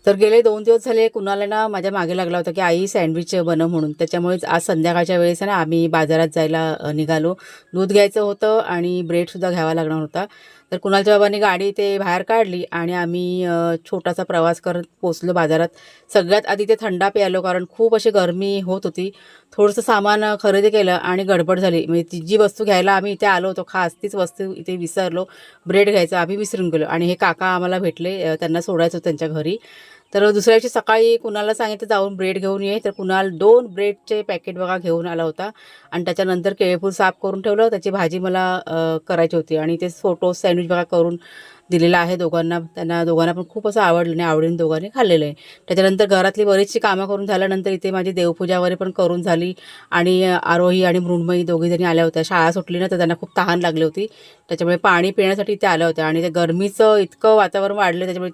तर गेले 2 दिवस झाले कुणाला ना माझ्या मागे लागला होता, की आई सँडविच बनव म्हणून. त्याच्यामुळेच आज संध्याकाळच्या वेळेस आहे ना आम्ही बाजारात जायला निघालो. दूध घ्यायचं होतं आणि ब्रेडसुद्धा घ्यावा लागणार होता. तर कुणालच्या बाबांनी गाडी ते बाहेर काढली आणि आम्ही छोटासा प्रवास करत पोहोचलो बाजारात. सगळ्यात आधी ते थंडा प्यायलो कारण खूप अशी गरमी होत होती. थोडंसं सामान खरेदी केलं आणि गडबड झाली. म्हणजे ती जी वस्तू घ्यायला आम्ही इथे आलो होतो खास तीच वस्तू इथे विसरलो. ब्रेड घ्यायचं आम्ही विसरून गेलो आणि हे काका आम्हाला भेटले. त्यांना सोडायचं होतं त्यांच्या घरी. तर दुसऱ्या दिवशी सकाळी कुणालला सांगितलं जाऊन ब्रेड घेऊन ये. तर कुणाल 2 ब्रेडचे पॅकेट बघा घेऊन आला होता आणि त्याच्यानंतर केळफूल साफ करून ठेवलं. त्याची भाजी मला करायची होती आणि ते फोटो सँडविच बघा करून दिलेलं आहे दोघांना. त्यांना दोघांना पण खूप असं आवडलं आणि आवडीने दोघांनी खाल्लेलं आहे. त्याच्यानंतर घरातली बरीचशी कामं करून झाल्यानंतर इथे माझी देवपूजा वगैरे पण करून झाली आणि आरोही आणि मृण्मयी दोघीजणी आल्या होत्या. शाळा सुटली ना तर त्यांना खूप तहान लागली होती. त्याच्यामुळे पाणी पिण्यासाठी इथे आल्या होत्या आणि ते गरमीचं इतकं वातावरण वाढलं त्याच्यामुळे